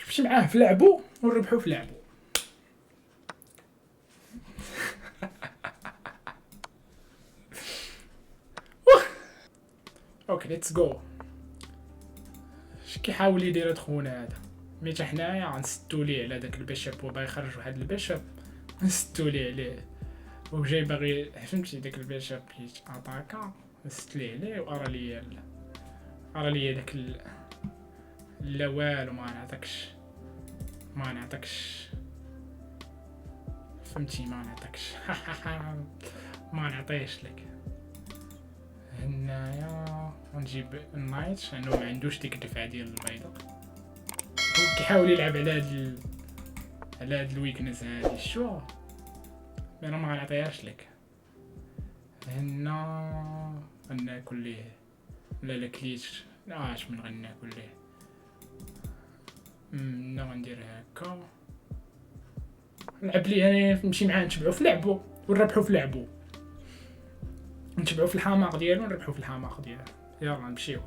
مشي معاه في لعبو ونربحو في لعبو. اوكي ليتس جو. اش كيحاول يدير هاد خونا هذا؟ ميتا حنايا غنستو ليه على داك البيشاب وباغي يخرج واحد البيشاب، نستو ليه عليه وجاي باغي فهمتي داك البيشاب اتاكا، نست ليه عليه ارى ليا داك لا والو ما نعطيكش فهمتي ما نعطيكش. ما نعطيش لك. هنايا ونجيب النايت لانه ما عندوش ديك الدفعه ديال البيضه، كيحاول يلعب على هاد الويكنس هادي شو انا ما غنعطيهاش لك. هنا غناكل ليه لا كليت لا اش من غناكل ليه. لا غندير هكا نلعب ليه انا، نمشي معاه نتبعو في لعبو ونربحو في لعبو، نتبعو في الحماق ديالو ونربحو في الحماق ديالو. يلا نمشيو.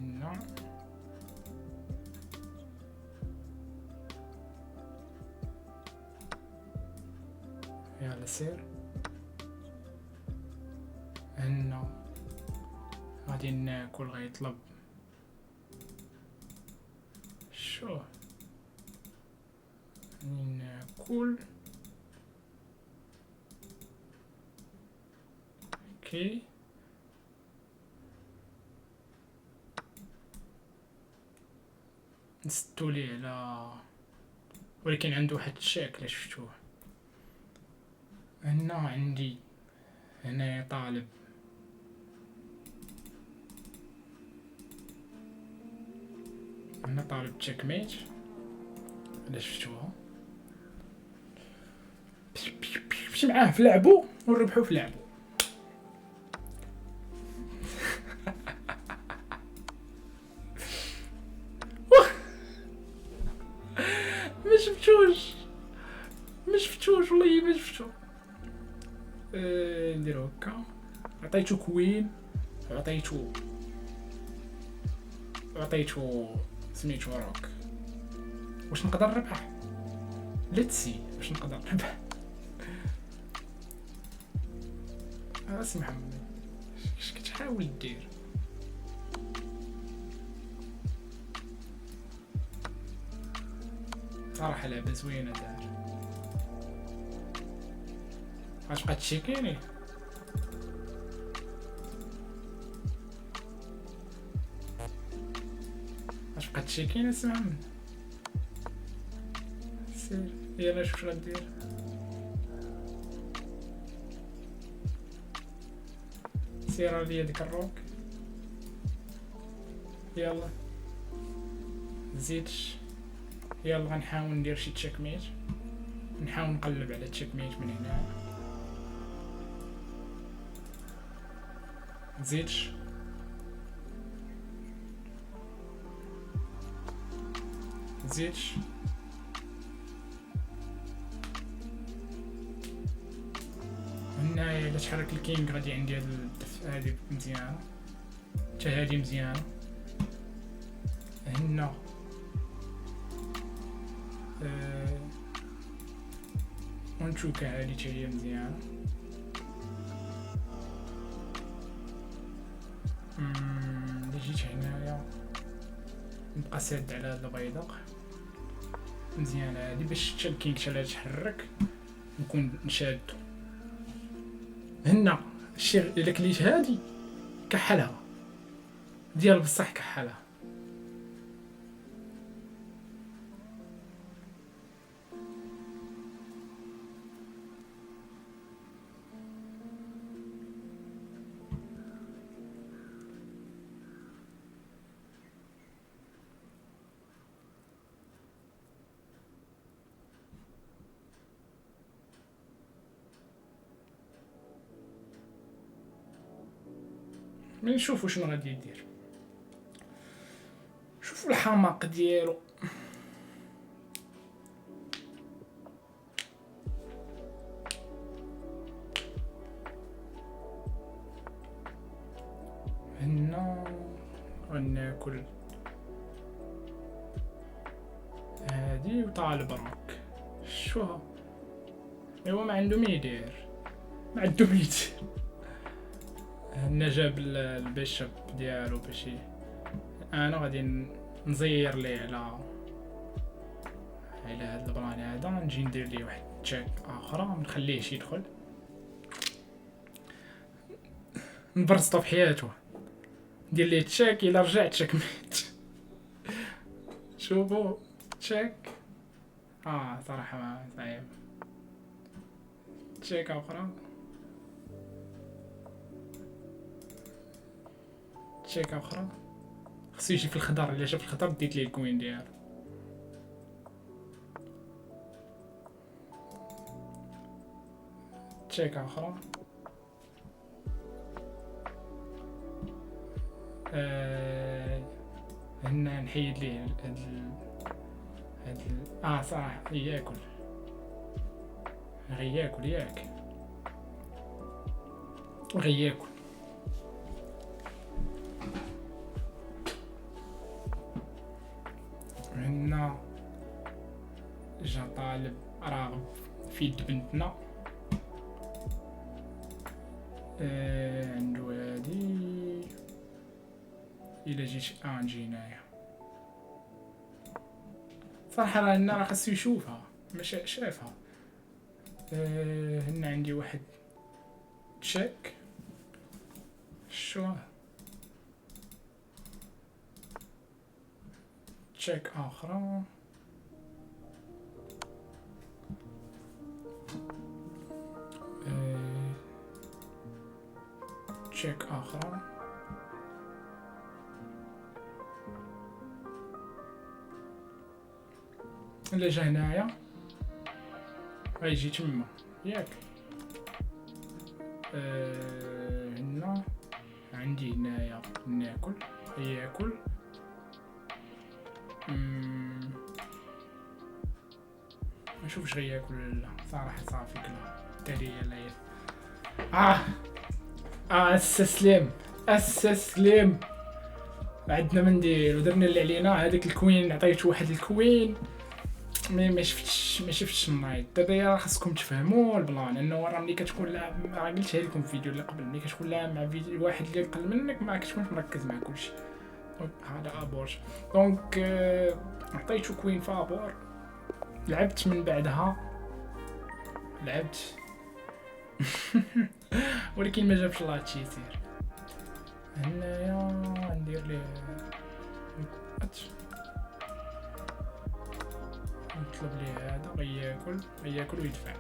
نو يلا سير. هنا غادي ناكل، غيطلب شو ناكل. اوكي نستو ليه على، ولكن عنده واحد الشكل شفتوه. هنا عندي هنا طالب تشيك ميت هذا شفتوها. مشي معاه في لعبو ونربحو في لعبو. ما شفتوش والله ما شفتو. نديرو هكا، عطيتو كوين، عطيتو سميتو روك. واش نقدر نربح؟ ليتسي واش نقدر نربح. اسمع اش كتحاول دير؟ صراحه لعبه زوينه دار. واش بقات تشيكيني؟ واش بقات تشيكيني؟ اسمع سير يلا شوف شنو غدير. سير ليا ديك الروك. يلا زيدش. يلا غنحاول ندير شي تشيك ميت، نحاول نقلب على تشيك ميت من هنا. زيدش هنايا الا تحرك الكينغ غادي عندي هادي مزيانه، حتى هادي مزيانه. هنا ونشوكا هادي حتى هي مزيانه. اللي جيت هنايا نبقى ساد على هاد البيضه مزيانه هادي باش حتى الكينغ حتى تحرك نكون نشادو. هنا الشيء الا كليت هادي كحلها ديال بصح كحلها. ملي نشوفو شنو غادي يدير، شوفوا الحماق ديالو. وناكل هادي وطالب راك شو ايوا ما عنده ما يدير ما عنده ما يدير. هنا جاب البيشب ديالو باش انا غادي نزير ليه على هاد البلان هذا، نجي ندير ليه واحد تشيك اخرى ما نخليهش يدخل، نبرزطو في حياته، ندير ليه تشيك الا رجع تشيك ميت. شوفوا تشيك صراحه ما صعيب. تشيك اخرى، تشيك اخرى، خصو يجي في الخضر، الا شاف الخضر ديت ليه الكوين ديالو. تشيك اخرى، هنا نحيد ليه هاد صراحه ياكل غياكل ياك غياكل. هنا جا طالب راغب في يد بنتنا، عندو هادي الا جيت نجي هنايا. صراحة راه خاصو يشوفها ما شافها. هنا عندي واحد تشيك شو تشيك اخرى، تشيك اخرى، الا جا هنايا غيجي تما ياك. هنا عندي هنايا ناكل ياكل. نشوف غياكل ولا لا. صراحه صافي كلا التالية لا استسلم. عندنا ما ندير ودرنا اللي علينا. هذاك الكوين عطيت واحد الكوين ما شفتش النايت. دابا خاصكم تفهموا البلان انه راه ملي كتكون لاعب، راه قلتها لكم في فيديو اللي قبل، ملي كتكون لاعب مع واحد اللي يقل منك ما كتكونش مركز مع كلشي. دونك هذا ابورج. دونك عطيتو كوين فابور، لعبت من بعدها ولكن ما جابش لاتشي يصير. هنايا ندير ليه نطلب ليه هذا غياكل ويدفع.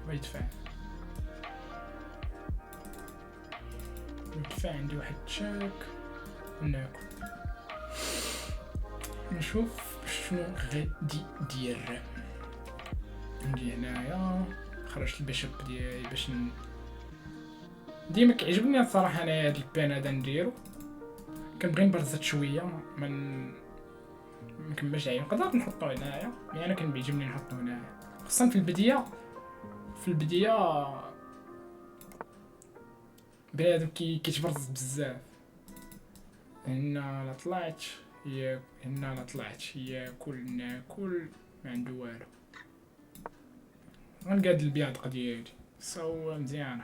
ويدفع عندي واحد تشيك ناكل. نشوف شنو غادي دير. نجي هنايا خرجت البيشب ديالي باش ديما كيعجبني الصراحه انا هاد البان هذا نديرو. كنبغي نبرزط شويه ما نكملش عليه. نقدر نحطو هنايا، يعني انا كان بيعجبني نحطو هنايا خصوصا في البدايه بنادم كيتبرز بزاف. هنا لا طلعت ياكل ناكل ما عنده والو. غنقاد البياض ديالي سوا مزيانه.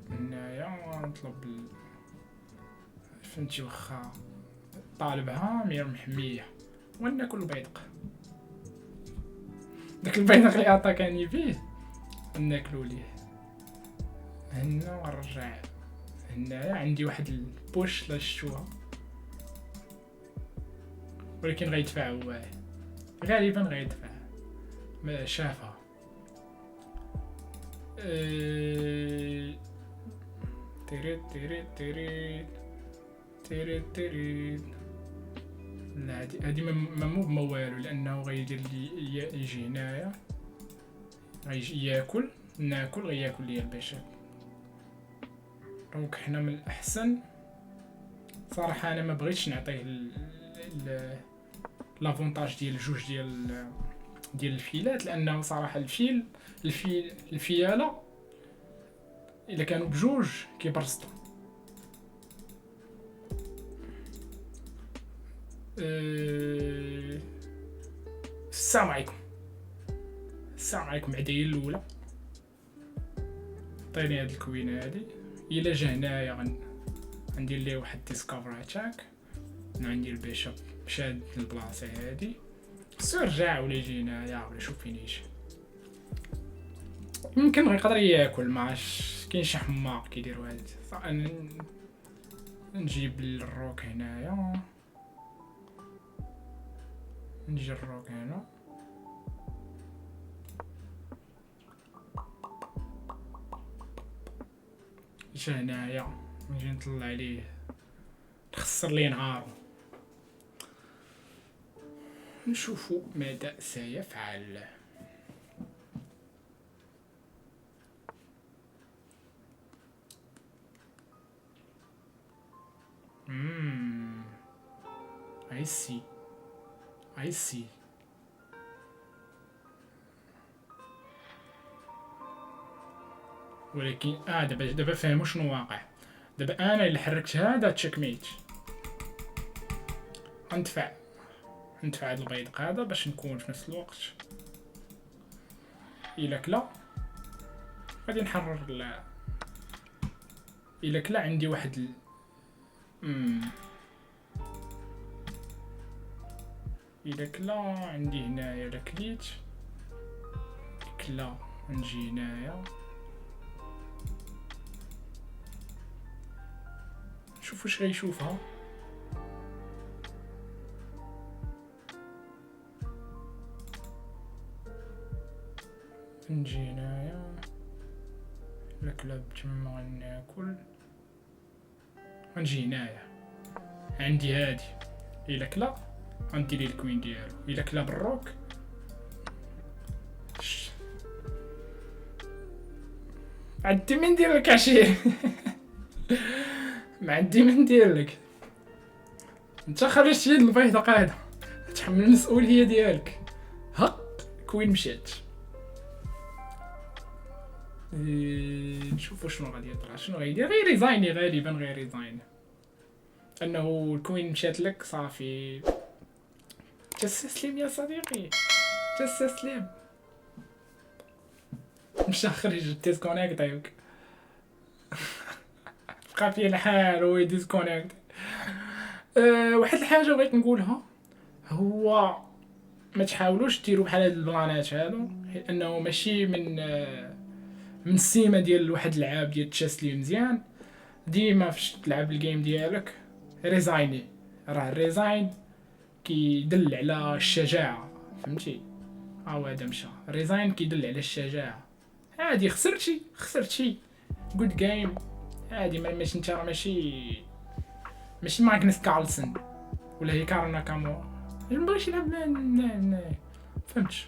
هنايا نطلب فهمتي واخا طالبها مير محميه وناكل بيضق. داك البيضق اللي عطاكاني فيه ناكلو ليه. هنا ونرجع. هنايا عندي واحد البوش لا شفتوها، ولكن غيدفع هو غالبا غيدفع ما شافها. تيريت لا هادي ما والو، لانه غيدير لي يجي هنايا غيجي ياكل ناكل غياكل ليا البشر. دونك حنا من الاحسن صراحه انا ما بغيتش نعطيه لافونتاج ديال جوج ديال الفيلات، لانه صراحه الفياله الا كانوا بجوج كيبرزطوا. السلام عليكم. السلام عليكم. عدي الاولى عطيني هاد الكوينه هادي. الا جا هنايا غندير ليه واحد ديسكفر اتاك. عندي البيشوب شاد البلاصه هادي. سير رجع ولا يجي هنايا ولا شوف فين يجي. يمكن غيقدر ياكل، معاش كاين شي حماق كيديروا هادي. نجيب الروك هنايا، نجي الروك هنا. جا هنايا نجي نطلع عليه، نخسر ليه نهارو. نشوفو ماذا سيفعل. I see. ولكن دابا فهموا شنو واقع. دابا انا اللي حركت هذا تشيك ميت. غندفع هاد البيض هذا باش نكون في نفس الوقت. الا كلا غادي نحرر الا كلا عندي واحد الا كلا عندي هنايا. الا كليت كلا نجي هنايا نشوف واش غيشوفها. نجي هنايا الا كلا تما غناكل. غنجي هنايا عندي هادي. الا كلا غندير ليه الكوين ديالو. الا كلا بالروك عندي من ندير لك عشير. ما عندي من ندير لك. انت خرجتي هاد البيضه قاعده تحمل المسؤوليه ديالك. هق كوين مشات. نشوفوا شنو غادي يطرا. شنو غيدير؟ غير ريزايني غالبا. غير ريزاين انه الكوين مشات لك صافي. تستسلم يا صديقي، تستسلم. مشى خرج ديسكونيكت. بقى فيه الحال هو ديسكونيكت. واحد الحاجه بغيت نقولها هو ما تحاولوش ديروا بحال هاد البلانات هادو، حيت انه ماشي من السيمه ديال واحد اللعاب ديال التشاسلي مزيان. ديما فاش تلعب الجيم ديالك ريزايني. راه الريزاين كيدل على الشجاعه، فهمتي؟ هذا مشى ريزاين كيدل على الشجاعه. عادي خسرتي جود جيم عادي. ماشي انت ماشي ماغنس كارلسن ولا هيكارو ناكامورا. مبغيش يلعب فهمتش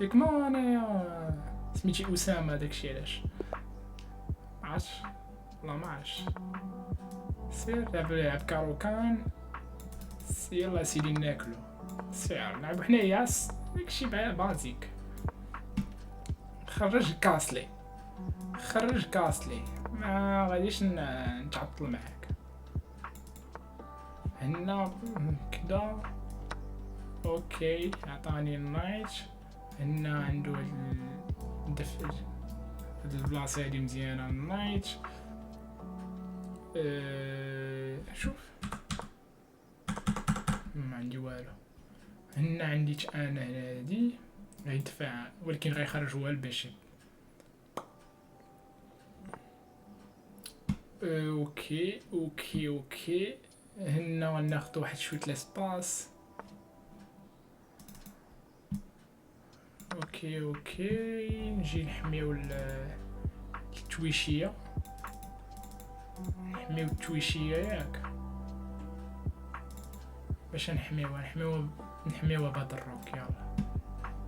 ياك؟ ما انا سميتي اسامه داكشي علاش عاش والله ما عاش. سير لعب كاروكان. يلا سيدي ناكلو. سير نلعبو حنايا داكشي بازيك. خرج كاسلي ما غاديش نتعطل معاك هنا كدا. اوكي عطاني النايت هنا. عنده الدفع هاد البلاصه هادي مزيانه. النايت شوف ما عندي والو. هنا عندي انا هادي غيدفع ولكن غيخرج هو البيشي. اوكي هنا غناخدو واحد شويه لاسباس. اوكي نجي نحميو التويشيه. نحميو التويشيه ياك باش نحميوها بهاد الروك. يلا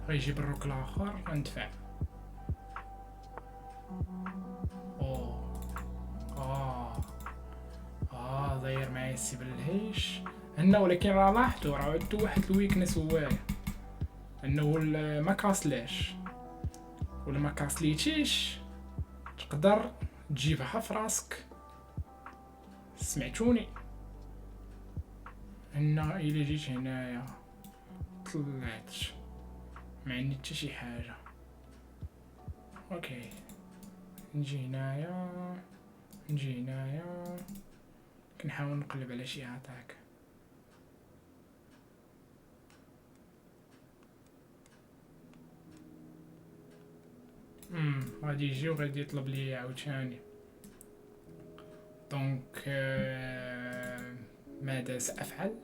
غيجيب الروك الاخر غندفع. داير معايا السي بالهيش هنا. ولكن راه لاحظتو راه عندو واحد الويكنس هوايا انه ما كاسلاش ولا ما كاسليتيش تقدر تجيبها في راسك. سمعتوني؟ هنا الا جيت هنايا طلعت ما عندي حتى شي حاجه. اوكي نجي هنايا كنحاول نقلب على شي اتاك. غادي يجي وغادي يطلب لي عاوتاني. دونك ماذا سأفعل؟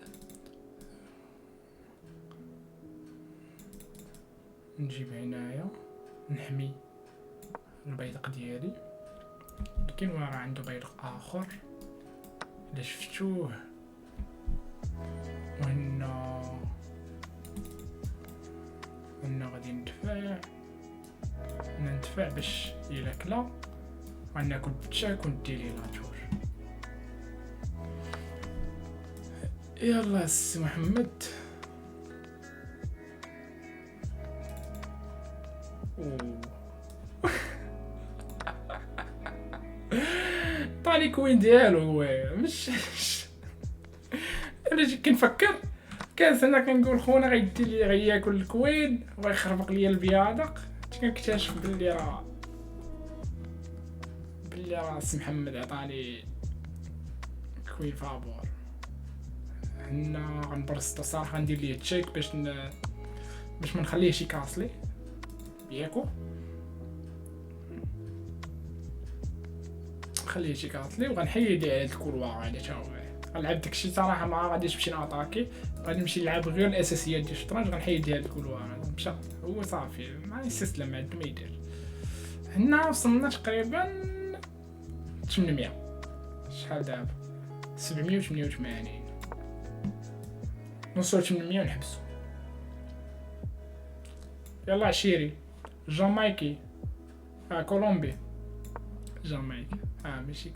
نجيب هنايا نحمي البيدق ديالي، لكن ورا عنده بيدق اخر الا شفتوه. وهنا غادي ندفع باش الا كلا غناكل بتشاك وندي ليه لاجور. يلا السي محمد. طالي كوين ديالو هو مش انا كنفكر كنستنى كنقول خونا غيدي لي غياكل الكوين وغيخربق ليا البيادق، كنكتشف بلي راه السي محمد عطاني كوين فابور. هنا غنبرسطو صراحه، غندير ليه تشيك باش ما نخليهش يكاسلي ياكو، نخليه شي كاسلي وغنحيد على الكولوار على تا هو. غنلعب داكشي صراحه ما غاديش نمشي ناتاكي، غادي نمشي نلعب غير الاساسيات ديال الشطرنج. غنحيد هاد الكولوار هذا مشى هو صافي ما يستسلم، ما عنده ما يدير. هنا وصلنا تقريبا 800 شحال دابا 788 نوصل 800 ونحبسو. يلا عشيري جامايكي كولومبي جامايكا ماشي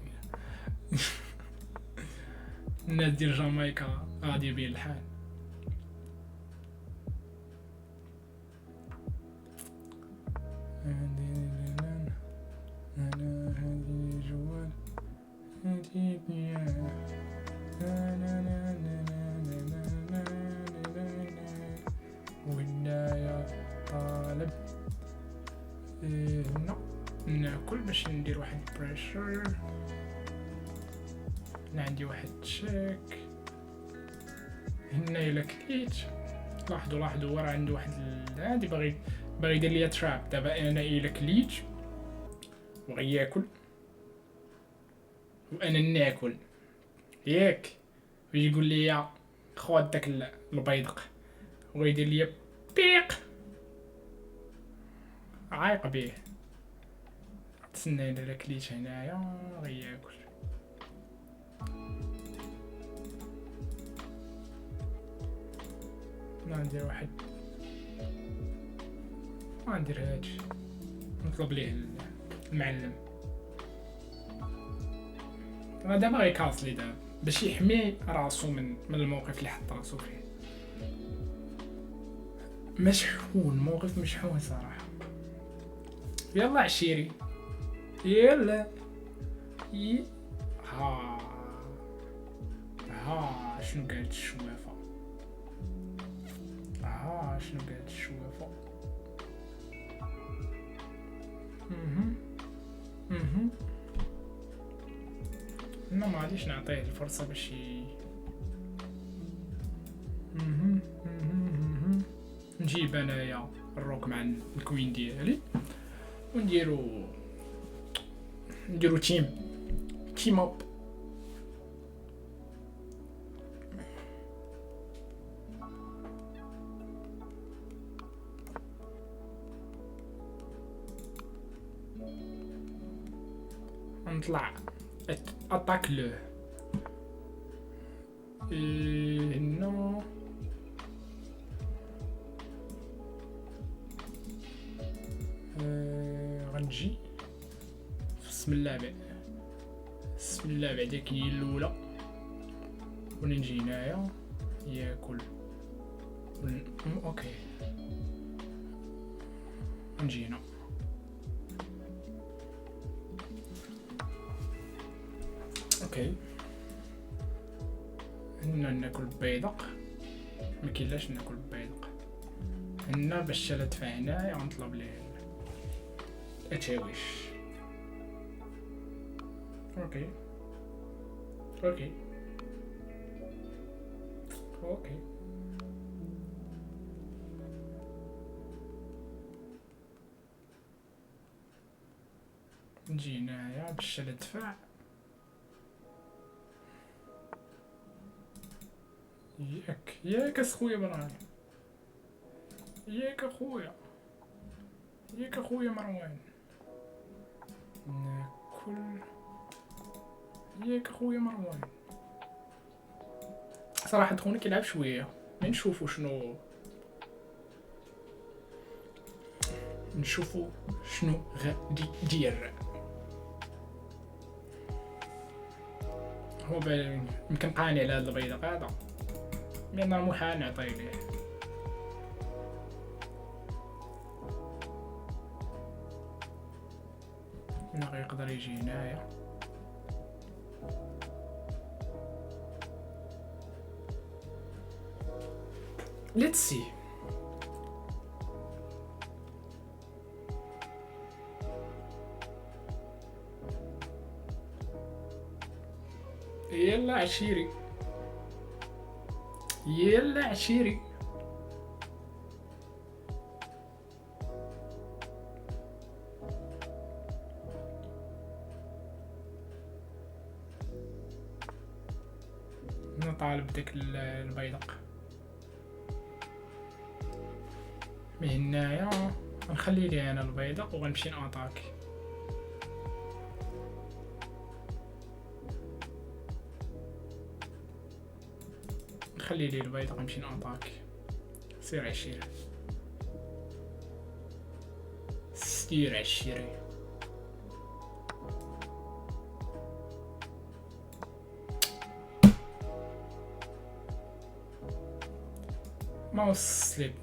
الناس ديال جامايكا غادي بيه الحال. انا هادي جوال هادي وهنايا طالب ناكل باش ندير واحد بريشر. هنا عندي واحد تشيك. هنا الا كليت لاحظوا ورا عنده واحد هادي باغي يدير ليا تراب. دابا انا الا كليت وغياكل وانا ناكل ياك ويقول لي خوات داك البيدق ويدير ليا بيق عايق بيه. تسنى الا كليت هنايا غياكل. ندير واحد ندير هادشي نطلب ليه المعلم. هذا ما غيكاسلي دابا باش يحمي راسو من الموقف اللي حط راسو فيه. مشحون موقف مشحون صراحه. يلا عشيري يلا ها شنو قالت الشوافه؟ شنو قالت الشوافه؟ انا ما غاديش نعطيه الفرصه باش نجيب انايا الروك مع الكوين ديالي ونديرو تيم اب. نطلع اتاك له هنا غنجي بسم الله بعدا كي الاولى ونجي هنايا ياكل اوكي نجي هنا اوكي، هنا ناكل بيضق، ما كاينلاش ناكل بيضق. هنا باش تدفع هنايا غنطلب ليه اتشاويش. اوكي اوكي اوكي. نجي هنايا باش ندفع. ياك اخويا مروان، ياك اخويا مروان، ناكل ياك اخويا مروان. صراحة خونا كيلعب شوية، نشوفو شنو غادي يدير. هو يمكن قانع على هاد البيضة هذا، من المحال نعطيه ليه. هنا يقدر يجي هنايا. Let's see. يلا عشيري، يلا عشيري. نطالب داك البيضق من هنايا. غنخلي ليه انا البيضق وغنمشي ناتاكي. نخلي ليه البيضق ونمشي ناتاكي. سير عشيري، سير عشيري. ماوس سليب.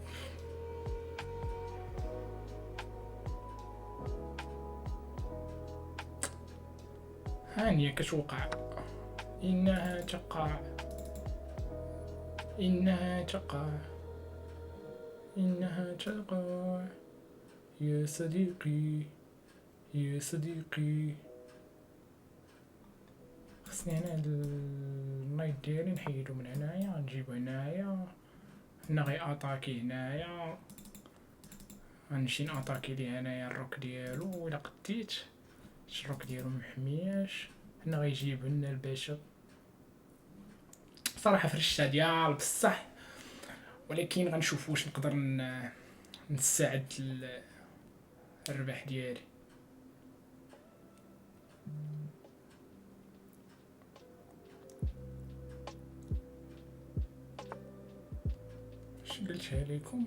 هانية كتوقع، إنها تقع، إنها تقع، إنها تقع يا صديقي، يا صديقي. خصني هنا هاد النايت ديالي نحيدو من هنايا، نجيبو هنايا. هنا غيأطاكي هنايا، غنمشي نأطاكي ليه هنايا الروك ديالو. إلا قديت الروك ديالو محمياش. هنا غيجيب لنا الباشا. صراحة فرشتها ديال بصح، ولكن غنشوف واش نقدر نساعد الربح ديالي. اش قلتها لكم؟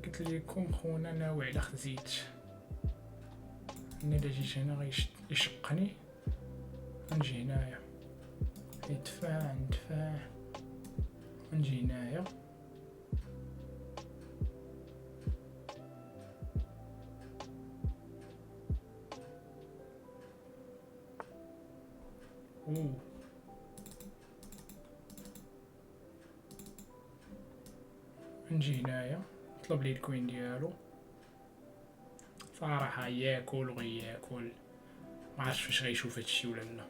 قلت لكم خونا ناوي على خزيت. انا الا جيت هنا غيشقني. نجي هنايا ندفع نجي هنايا. نجي هنايا نطلب ليه الكوين ديالو. صراحة ياكل وغياكل، معرفتش واش غيشوف هادشي ولا لا.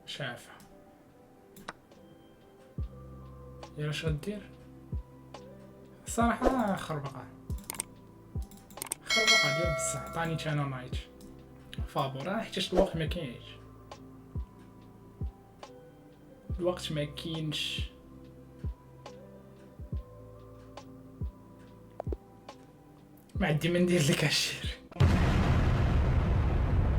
شافها. يلا اش غدير؟ صراحة خربقة ديال بصح. عطاني انا نايت فابور حيتاش الوقت ما كاينش، الوقت ما كاينش. ما عندي ما ندير لك عشير.